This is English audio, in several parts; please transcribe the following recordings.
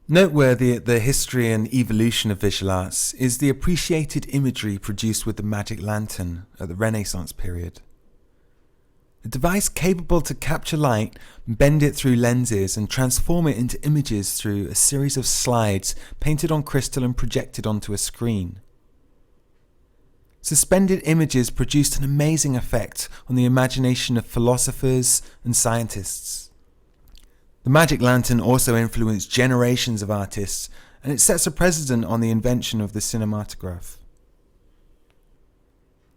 Noteworthy at the history and evolution of visual arts is the appreciated imagery produced with the magic lantern at the Renaissance period. A device capable to capture light, bend it through lenses, and transform it into images through a series of slides painted on crystal and projected onto a screen. Suspended images produced an amazing effect on the imagination of philosophers and scientists. The magic lantern also influenced generations of artists, and it sets a precedent on the invention of the cinematograph.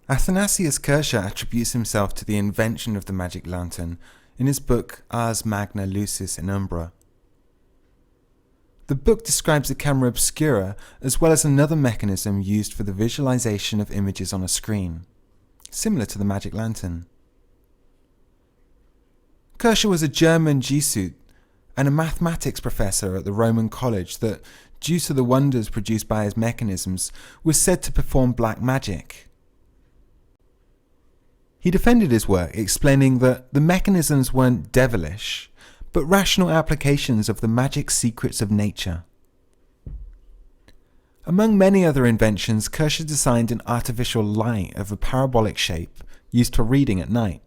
Athanasius Kircher attributes himself to the invention of the magic lantern in his book Ars Magna Lucis in Umbra. The book describes the camera obscura as well as another mechanism used for the visualization of images on a screen, similar to the magic lantern. Kircher was a German Jesuit and a mathematics professor at the Roman college that, due to the wonders produced by his mechanisms, was said to perform black magic. He defended his work, explaining that the mechanisms weren't devilish, but rational applications of the magic secrets of nature. Among many other inventions, Kircher designed an artificial light of a parabolic shape used for reading at night.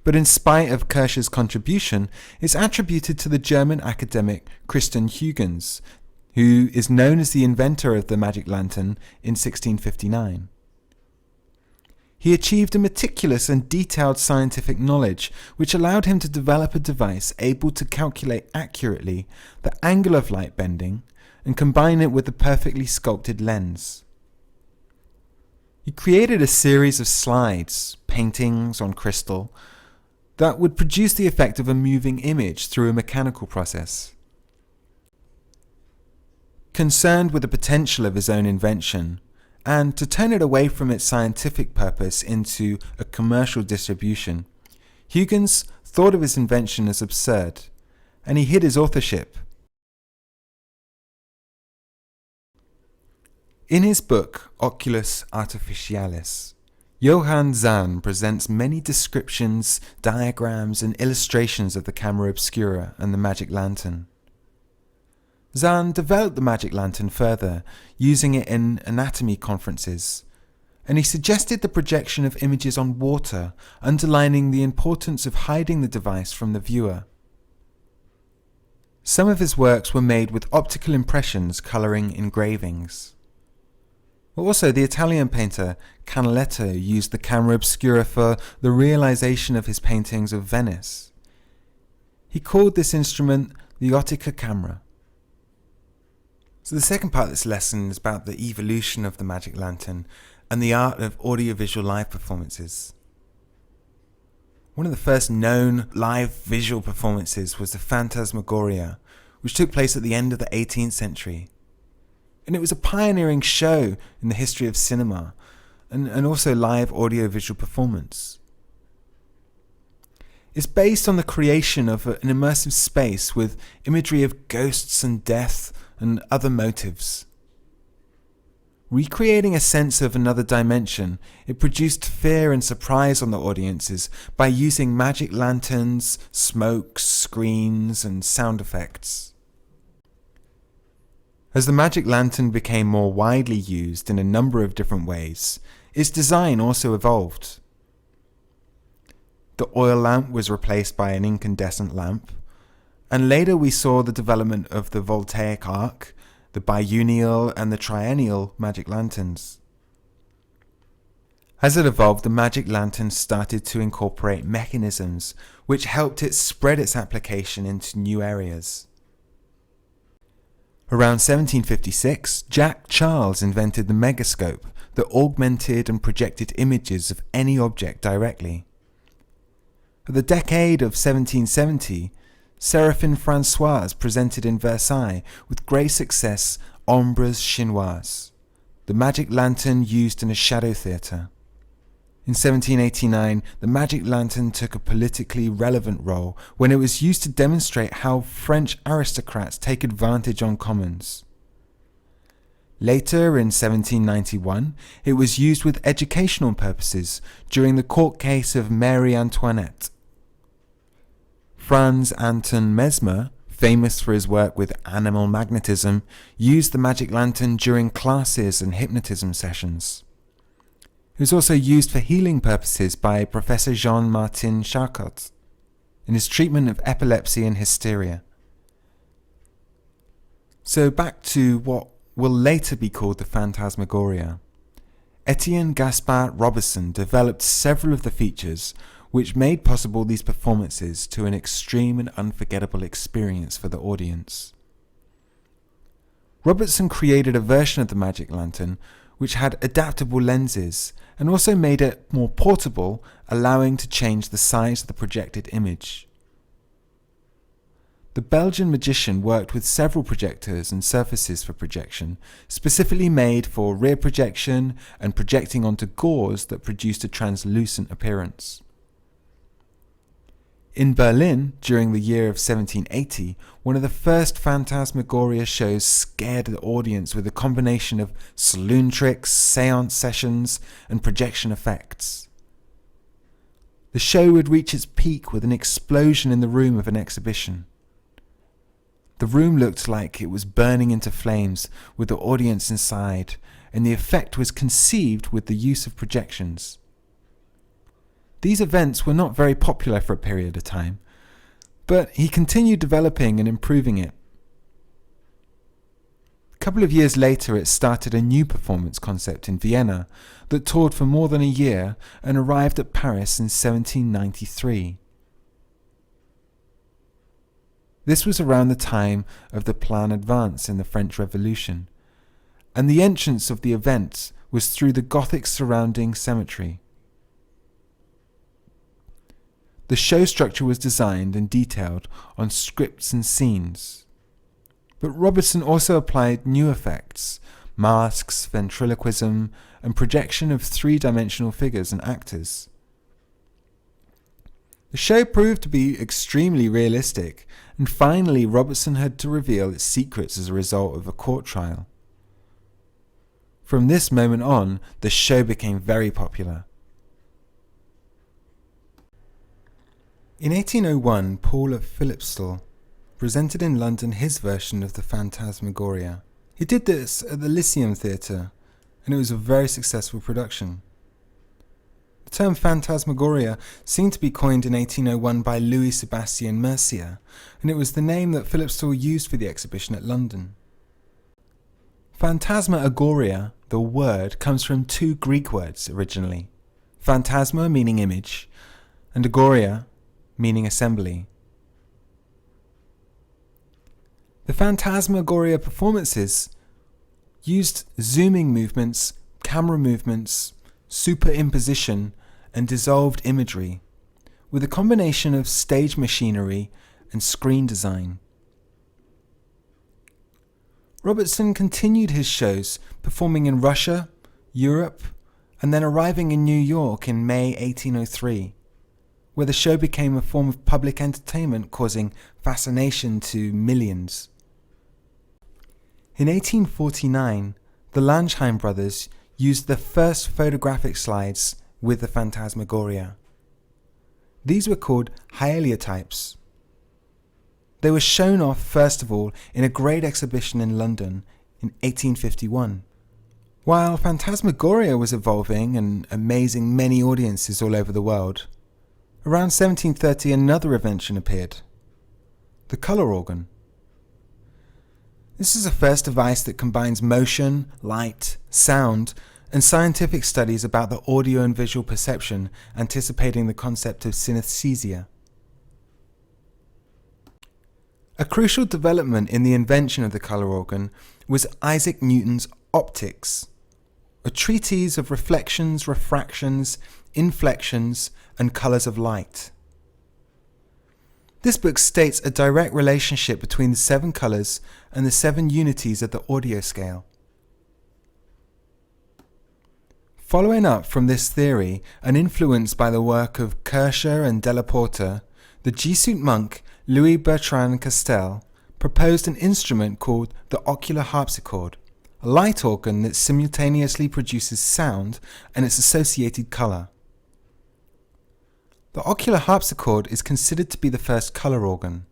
But in spite of Kircher's contribution, it's attributed to the German academic Christian Huygens, who is known as the inventor of the magic lantern in 1659. He achieved a meticulous and detailed scientific knowledge, which allowed him to develop a device able to calculate accurately the angle of light bending and combine it with the perfectly sculpted lens. He created a series of slides, paintings on crystal, that would produce the effect of a moving image through a mechanical process. Concerned with the potential of his own invention, and to turn it away from its scientific purpose into a commercial distribution, Huygens thought of his invention as absurd, and he hid his authorship. In his book Oculus Artificialis, Johann Zahn presents many descriptions, diagrams, and illustrations of the camera obscura and the magic lantern. Zahn developed the magic lantern further, using it in anatomy conferences, and he suggested the projection of images on water, underlining the importance of hiding the device from the viewer. Some of his works were made with optical impressions colouring engravings. Also, the Italian painter Canaletto used the camera obscura for the realization of his paintings of Venice. He called this instrument the ottica camera. So the second part of this lesson is about the evolution of the magic lantern and the art of audiovisual live performances. One of the first known live visual performances was the Phantasmagoria, which took place at the end of the 18th century. And it was a pioneering show in the history of cinema and also live audiovisual performance. It's based on the creation of an immersive space with imagery of ghosts and death and other motives. Recreating a sense of another dimension, it produced fear and surprise on the audiences by using magic lanterns, smoke, screens, and sound effects. As the magic lantern became more widely used in a number of different ways, its design also evolved. The oil lamp was replaced by an incandescent lamp, and later we saw the development of the voltaic arc, the biennial and the triennial magic lanterns. As it evolved, the magic lantern started to incorporate mechanisms which helped it spread its application into new areas. Around 1756, Jack Charles invented the megascope that augmented and projected images of any object directly. At the decade of 1770, Séraphine Françoise presented in Versailles with great success Ombres Chinoises, the magic lantern used in a shadow theatre. In 1789, the magic lantern took a politically relevant role when it was used to demonstrate how French aristocrats take advantage on commons. Later, in 1791, it was used with educational purposes during the court case of Marie Antoinette. Franz Anton Mesmer famous for his work with animal magnetism, used the magic lantern during classes and hypnotism sessions. It was also used for healing purposes by Professor Jean-Martin Charcot in his treatment of epilepsy and hysteria. So back to what will later be called the Phantasmagoria. Etienne Gaspard Robertson developed several of the features which made possible these performances to an extreme and unforgettable experience for the audience. Robertson created a version of the magic lantern which had adaptable lenses and also made it more portable, allowing to change the size of the projected image. The Belgian magician worked with several projectors and surfaces for projection, specifically made for rear projection and projecting onto gauze that produced a translucent appearance. In Berlin, during the year of 1780, one of the first Phantasmagoria shows scared the audience with a combination of saloon tricks, seance sessions, and projection effects. The show would reach its peak with an explosion in the room of an exhibition. The room looked like it was burning into flames with the audience inside, and the effect was conceived with the use of projections. These events were not very popular for a period of time, but he continued developing and improving it. A couple of years later, it started a new performance concept in Vienna that toured for more than a year and arrived at Paris in 1793. This was around the time of the Plan Advance in the French Revolution, and the entrance of the event was through the Gothic surrounding cemetery. The show structure was designed and detailed on scripts and scenes, but Robertson also applied new effects, masks, ventriloquism, and projection of three-dimensional figures and actors. The show proved to be extremely realistic, and finally Robertson had to reveal its secrets as a result of a court trial. From this moment on, the show became very popular. In 1801, Paul of Philipsthal presented in London his version of the Phantasmagoria. He did this at the Lyceum Theatre, and it was a very successful production. The term Phantasmagoria seemed to be coined in 1801 by Louis Sebastian Mercier, and it was the name that Philipsthal used for the exhibition at London. Phantasmagoria, the word, comes from two Greek words originally. Phantasma meaning image, and agoria meaning assembly. The Phantasmagoria performances used zooming movements, camera movements, superimposition, and dissolved imagery, with a combination of stage machinery and screen design. Robertson continued his shows, performing in Russia, Europe, and then arriving in New York in May 1803. Where the show became a form of public entertainment, causing fascination to millions. In 1849, the Langeheim brothers used the first photographic slides with the Phantasmagoria. These were called hyaliotypes. They were shown off first of all in a great exhibition in London in 1851. While Phantasmagoria was evolving and amazing many audiences all over the world, around 1730 another invention appeared, the colour organ. This is a first device that combines motion, light, sound, and scientific studies about the audio and visual perception, anticipating the concept of synesthesia. A crucial development in the invention of the colour organ was Isaac Newton's Optics, a treatise of reflections, refractions, inflections, and colours of light. This book states a direct relationship between the 7 colours and the 7 unities of the audio scale. Following up from this theory and influenced by the work of Kircher and Delaporte, the Jesuit monk Louis Bertrand Castel proposed an instrument called the ocular harpsichord, a light organ that simultaneously produces sound and its associated colour. The ocular harpsichord is considered to be the first colour organ.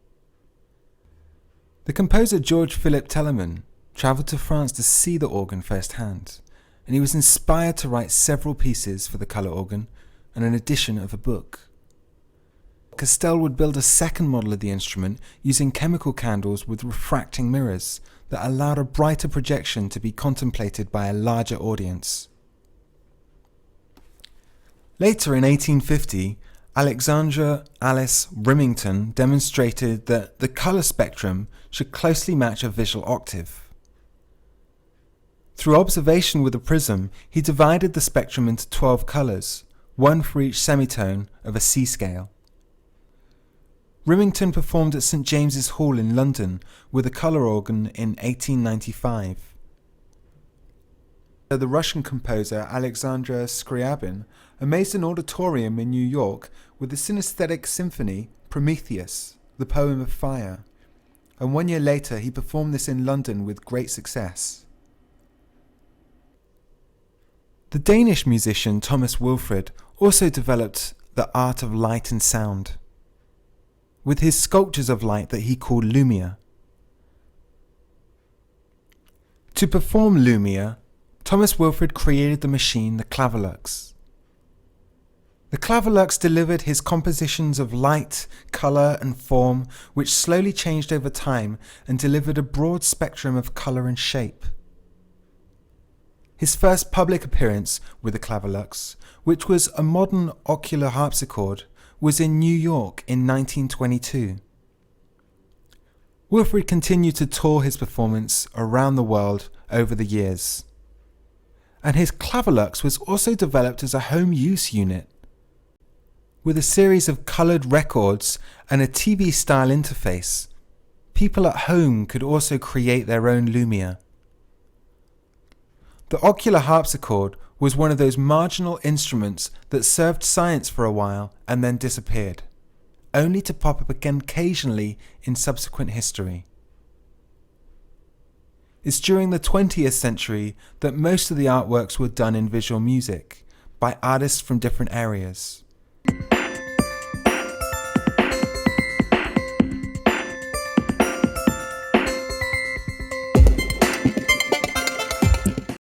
The composer George Philip Telemann travelled to France to see the organ firsthand, and he was inspired to write several pieces for the colour organ and an edition of a book. Castell would build a second model of the instrument using chemical candles with refracting mirrors that allowed a brighter projection to be contemplated by a larger audience. Later in 1850, Alexandre Alice Remington demonstrated that the colour spectrum should closely match a visual octave. Through observation with a prism, he divided the spectrum into 12 colours, one for each semitone of a C scale. Remington performed at St James's Hall in London with a colour organ in 1895. The Russian composer Alexander Scriabin amazed an auditorium in New York with the synesthetic symphony Prometheus, the poem of fire, and 1 year later he performed this in London with great success. The Danish musician Thomas Wilfred also developed the art of light and sound, with his sculptures of light that he called lumia. To perform lumia, Thomas Wilfred created the machine the clavilux. The clavilux delivered his compositions of light, colour and form, which slowly changed over time and delivered a broad spectrum of colour and shape. His first public appearance with the clavilux, which was a modern ocular harpsichord, was in New York in 1922. Wilfred continued to tour his performance around the world over the years, and his clavilux was also developed as a home use unit. With a series of coloured records and a TV-style interface, people at home could also create their own lumia. The ocular harpsichord was one of those marginal instruments that served science for a while and then disappeared, only to pop up again occasionally in subsequent history. It's during the 20th century that most of the artworks were done in visual music by artists from different areas.